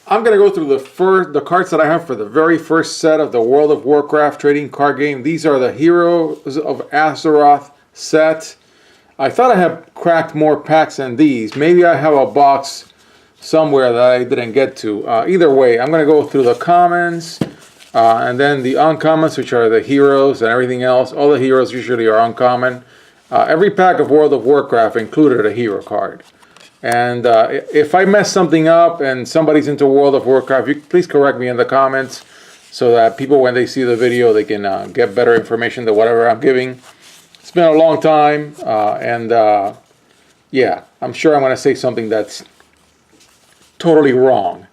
I'm going to go through the cards that I have for the very first set of the World of Warcraft trading card game. These are the Heroes of Azeroth set. I thought I had cracked more packs than these. Maybe I have a box somewhere that I didn't get to. Either way, I'm going to go through the commons and then the uncommons, which are the heroes and everything else. All the heroes usually are uncommon. Every pack of World of Warcraft included a hero card. And if I mess something up and somebody's into World of Warcraft, please correct me in the comments so that people, when they see the video, they can get better information than whatever I'm giving. It's been a long time, yeah, I'm sure I'm going to say something that's totally wrong.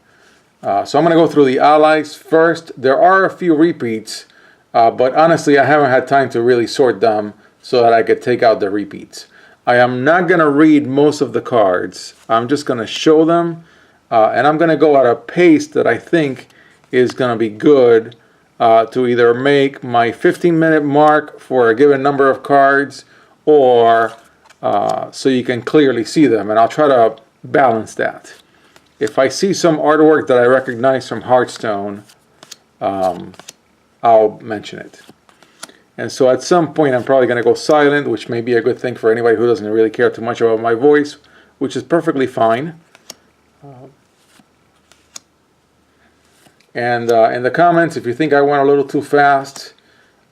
So I'm going to go through the allies first. There are a few repeats, but honestly, I haven't had time to really sort them so that I could take out the repeats. I am not going to read most of the cards. I'm just going to show them, and I'm going to go at a pace that I think is going to be good to either make my 15-minute mark for a given number of cards or so you can clearly see them, and I'll try to balance that. If I see some artwork that I recognize from Hearthstone, I'll mention it. And so at some point I'm probably going to go silent, which may be a good thing for anybody who doesn't really care too much about my voice, which is perfectly fine. And in the comments, if you think I went a little too fast,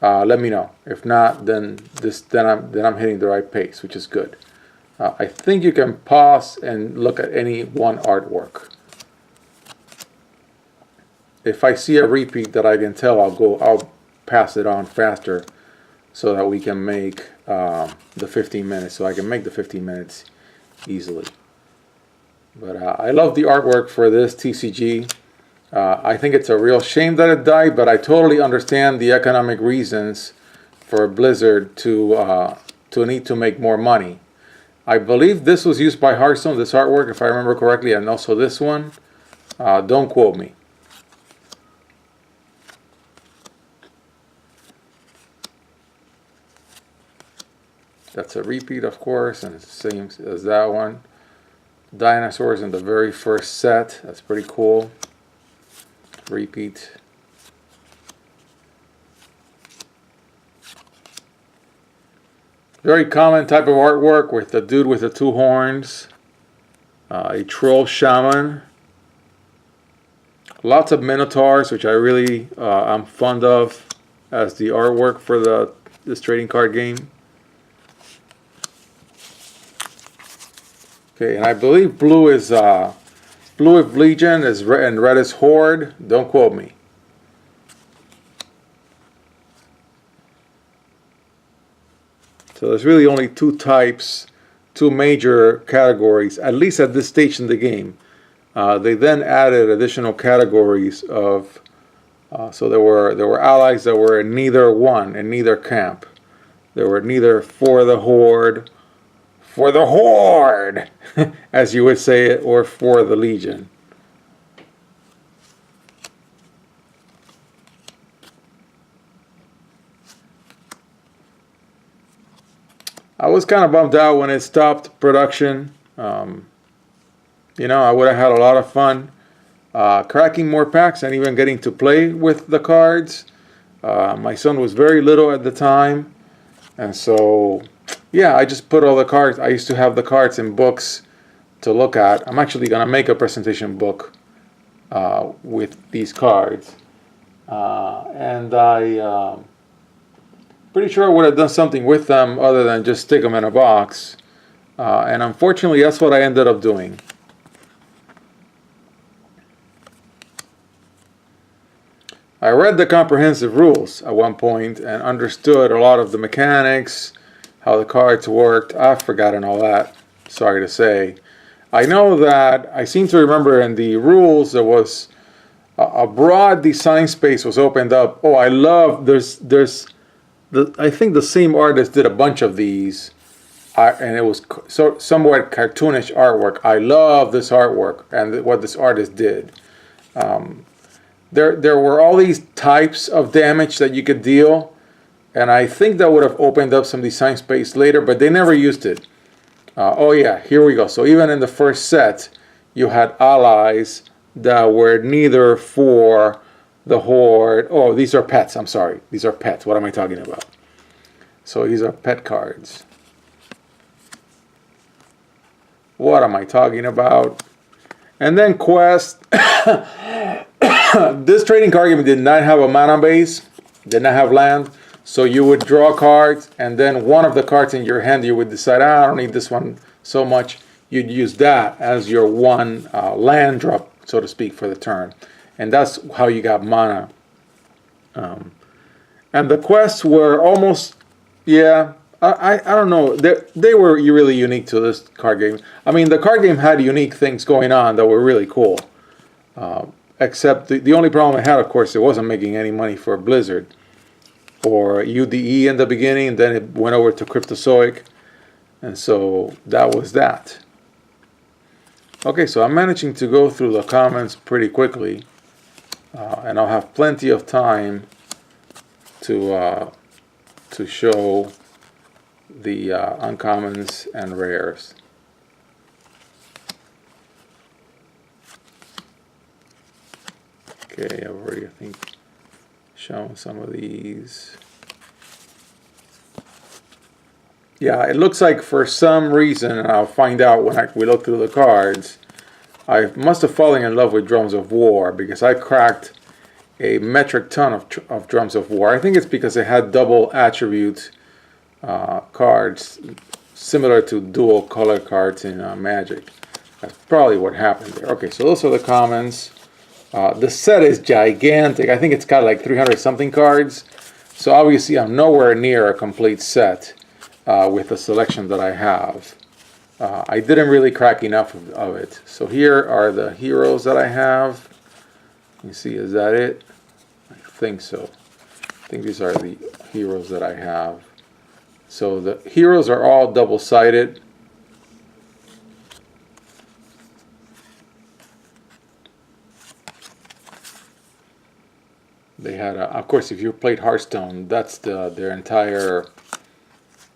let me know. If not, then I'm hitting the right pace, which is good. I think you can pause and look at any one artwork. If I see a repeat that I can tell, I'll pass it on faster so that we can make the 15 minutes. So I can make the 15 minutes easily. But I love the artwork for this TCG. I think it's a real shame that it died, but I totally understand the economic reasons for Blizzard to need to make more money. I believe this was used by Hearthstone, this artwork, if I remember correctly, and also this one. Don't quote me. That's a repeat, of course, and it's the same as that one. Dinosaurs in the very first set. That's pretty cool. Repeat. Very common type of artwork with the dude with the two horns. A troll shaman. Lots of minotaurs, which I really am fond of as the artwork for this trading card game. Okay, and I believe blue is Legion, and red is Horde. Don't quote me. So there's really only two types, two major categories, at least at this stage in the game. They then added additional categories of, so there were allies that were in neither one, in neither camp. There were neither for the Horde, as you would say it, or for the Legion. I was kind of bummed out when it stopped production. You know, I would have had a lot of fun cracking more packs and even getting to play with the cards. My son was very little at the time, and so yeah, I just put all the cards. I used to have the cards in books to look at. I'm actually going to make a presentation book with these cards. And I pretty sure I would have done something with them other than just stick them in a box. And unfortunately, that's what I ended up doing. I read the comprehensive rules at one point and understood a lot of the mechanics, how the cards worked. I've forgotten all that, sorry to say. I know that I seem to remember in the rules there was a broad design space was opened up. Oh, I love, I think the same artist did a bunch of these, and it was somewhat cartoonish artwork. I love this artwork and what this artist did. There were all these types of damage that you could deal, and I think that would have opened up some design space later, but they never used it. Oh yeah, here we go. So even in the first set, you had allies that were neither for the Horde. Oh, these are pets. I'm sorry. These are pets. What am I talking about? So these are pet cards. What am I talking about? And then Quest. This trading card game did not have a mana base, did not have land. So you would draw cards, and then one of the cards in your hand, you would decide, I don't need this one so much. You'd use that as your one land drop, so to speak, for the turn. And that's how you got mana. And the quests were almost, yeah, I don't know. They were really unique to this card game. I mean, the card game had unique things going on that were really cool. Except the only problem it had, of course, it wasn't making any money for Blizzard. Or UDE in the beginning, and then it went over to Cryptozoic. And so that was that. Okay, so I'm managing to go through the comments pretty quickly. And I'll have plenty of time to show the uncommons and rares. Okay, I've already, I think, shown some of these. Yeah, it looks like for some reason, and I'll find out when we look through the cards, I must have fallen in love with Drums of War, because I cracked a metric ton of Drums of War. I think it's because it had double attribute cards, similar to dual color cards in Magic. That's probably what happened there. Okay, so those are the commons. The set is gigantic. I think it's got like 300 something cards. So obviously I'm nowhere near a complete set with the selection that I have. I didn't really crack enough of it. So here are the heroes that I have. You see, is that it? I think so. I think these are the heroes that I have. So the heroes are all double-sided. They had, of course, if you played Hearthstone, that's their entire,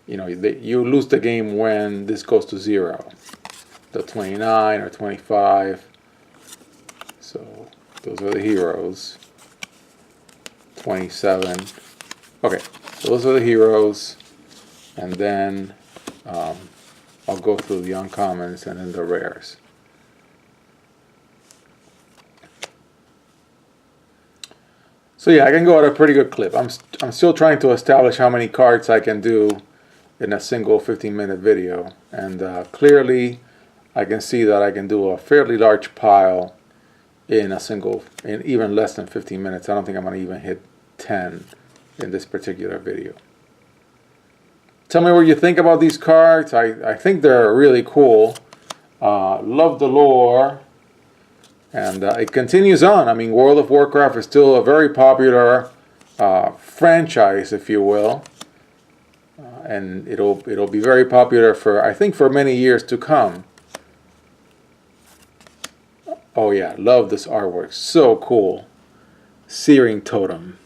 you know, you lose the game when this goes to 0. The 29 or 25. So those are the heroes. 27. Okay, so those are the heroes. And then I'll go through the uncommons and then the rares. So yeah, I can go at a pretty good clip. I'm still trying to establish how many cards I can do in a single 15-minute video. And clearly, I can see that I can do a fairly large pile in even less than 15 minutes. I don't think I'm going to even hit 10 in this particular video. Tell me what you think about these cards. I think they're really cool. Love the lore. And it continues on. I mean, World of Warcraft is still a very popular franchise, if you will. And it'll be very popular for, I think, for many years to come. Oh yeah, love this artwork. So cool. Searing Totem.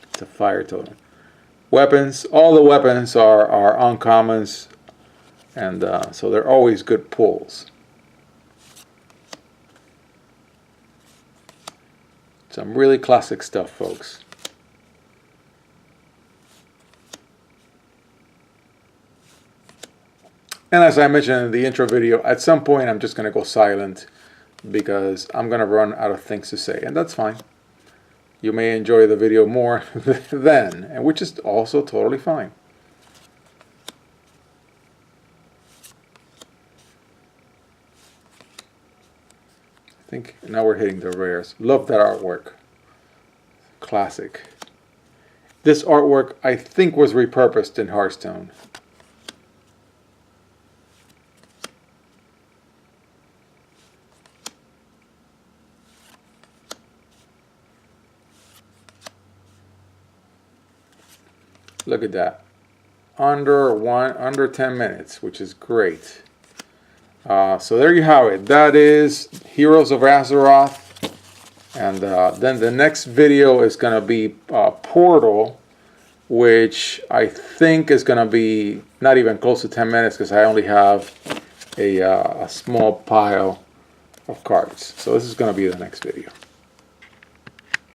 It's a fire totem. Weapons. All the weapons are uncommons. And so they're always good pulls. Some really classic stuff, folks. And as I mentioned in the intro video, at some point I'm just going to go silent because I'm going to run out of things to say, and that's fine. You may enjoy the video more then, and which is also totally fine. I think now we're hitting the rares. Love that artwork. Classic. This artwork, I think, was repurposed in Hearthstone. Look at that. Under 10 minutes, which is great. So there you have it. That is Heroes of Azeroth. And then the next video is going to be Portal, which I think is going to be not even close to 10 minutes because I only have a small pile of cards. So this is going to be the next video.